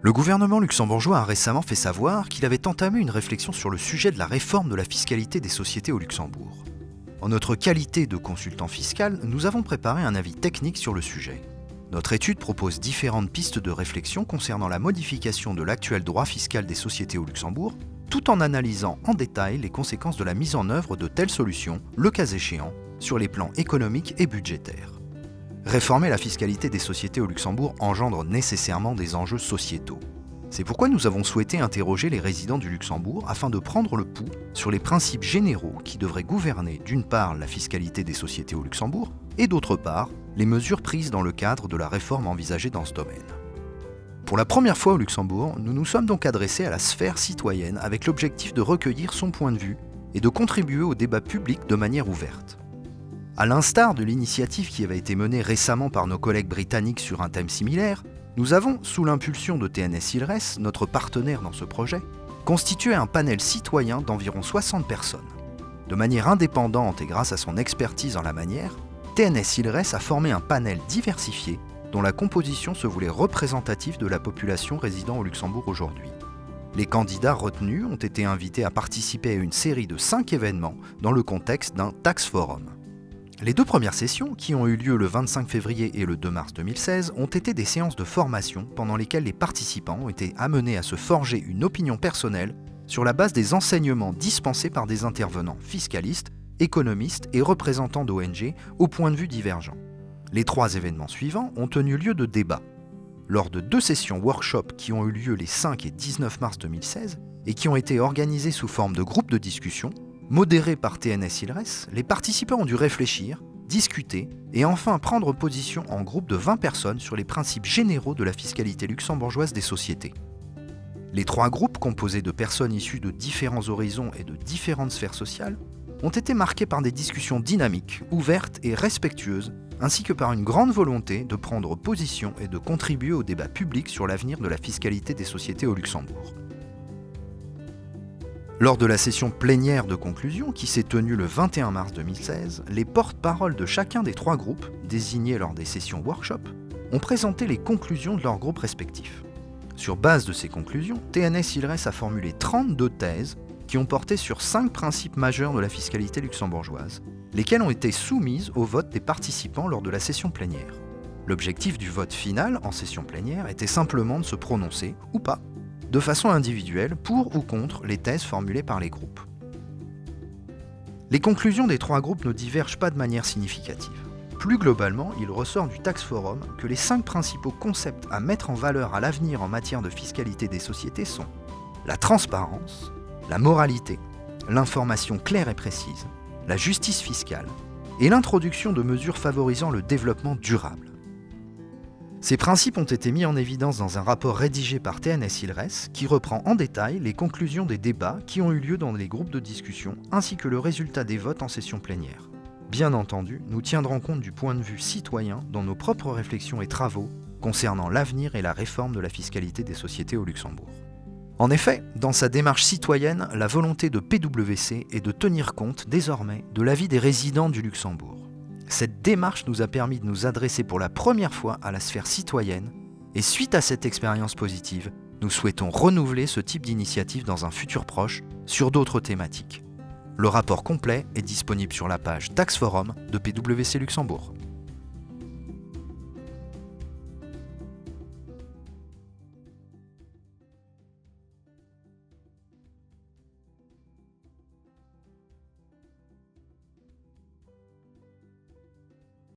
Le gouvernement luxembourgeois a récemment fait savoir qu'il avait entamé une réflexion sur le sujet de la réforme de la fiscalité des sociétés au Luxembourg. En notre qualité de consultant fiscal, nous avons préparé un avis technique sur le sujet. Notre étude propose différentes pistes de réflexion concernant la modification de l'actuel droit fiscal des sociétés au Luxembourg, tout en analysant en détail les conséquences de la mise en œuvre de telles solutions, le cas échéant, sur les plans économiques et budgétaires. Réformer la fiscalité des sociétés au Luxembourg engendre nécessairement des enjeux sociétaux. C'est pourquoi nous avons souhaité interroger les résidents du Luxembourg afin de prendre le pouls sur les principes généraux qui devraient gouverner d'une part la fiscalité des sociétés au Luxembourg et d'autre part les mesures prises dans le cadre de la réforme envisagée dans ce domaine. Pour la première fois au Luxembourg, nous nous sommes donc adressés à la sphère citoyenne avec l'objectif de recueillir son point de vue et de contribuer au débat public de manière ouverte. À l'instar de l'initiative qui avait été menée récemment par nos collègues britanniques sur un thème similaire, nous avons, sous l'impulsion de TNS ILRES, notre partenaire dans ce projet, constitué un panel citoyen d'environ 60 personnes. De manière indépendante et grâce à son expertise en la matière, TNS ILRES a formé un panel diversifié dont la composition se voulait représentative de la population résidant au Luxembourg aujourd'hui. Les candidats retenus ont été invités à participer à une série de 5 événements dans le contexte d'un Tax Forum. Les 2 premières sessions, qui ont eu lieu le 25 février et le 2 mars 2016, ont été des séances de formation pendant lesquelles les participants ont été amenés à se forger une opinion personnelle sur la base des enseignements dispensés par des intervenants fiscalistes, économistes et représentants d'ONG aux points de vue divergents. Les 3 événements suivants ont tenu lieu de débats. Lors de 2 sessions workshop qui ont eu lieu les 5 et 19 mars 2016 et qui ont été organisées sous forme de groupes de discussion, modérés par TNS ILRES, les participants ont dû réfléchir, discuter et enfin prendre position en groupe de 20 personnes sur les principes généraux de la fiscalité luxembourgeoise des sociétés. Les 3 groupes, composés de personnes issues de différents horizons et de différentes sphères sociales, ont été marqués par des discussions dynamiques, ouvertes et respectueuses, ainsi que par une grande volonté de prendre position et de contribuer au débat public sur l'avenir de la fiscalité des sociétés au Luxembourg. Lors de la session plénière de conclusion qui s'est tenue le 21 mars 2016, les porte-paroles de chacun des 3 groupes, désignés lors des sessions workshop, ont présenté les conclusions de leurs groupes respectifs. Sur base de ces conclusions, TNS ILRES a formulé 32 thèses qui ont porté sur 5 principes majeurs de la fiscalité luxembourgeoise, lesquelles ont été soumises au vote des participants lors de la session plénière. L'objectif du vote final en session plénière était simplement de se prononcer, ou pas, de façon individuelle pour ou contre les thèses formulées par les groupes. Les conclusions des 3 groupes ne divergent pas de manière significative. Plus globalement, il ressort du Tax Forum que les 5 principaux concepts à mettre en valeur à l'avenir en matière de fiscalité des sociétés sont la transparence, la moralité, l'information claire et précise, la justice fiscale et l'introduction de mesures favorisant le développement durable. Ces principes ont été mis en évidence dans un rapport rédigé par TNS ILRES qui reprend en détail les conclusions des débats qui ont eu lieu dans les groupes de discussion ainsi que le résultat des votes en session plénière. Bien entendu, nous tiendrons compte du point de vue citoyen dans nos propres réflexions et travaux concernant l'avenir et la réforme de la fiscalité des sociétés au Luxembourg. En effet, dans sa démarche citoyenne, la volonté de PwC est de tenir compte désormais de l'avis des résidents du Luxembourg. Cette démarche nous a permis de nous adresser pour la première fois à la sphère citoyenne et suite à cette expérience positive, nous souhaitons renouveler ce type d'initiative dans un futur proche sur d'autres thématiques. Le rapport complet est disponible sur la page Tax Forum de PwC Luxembourg.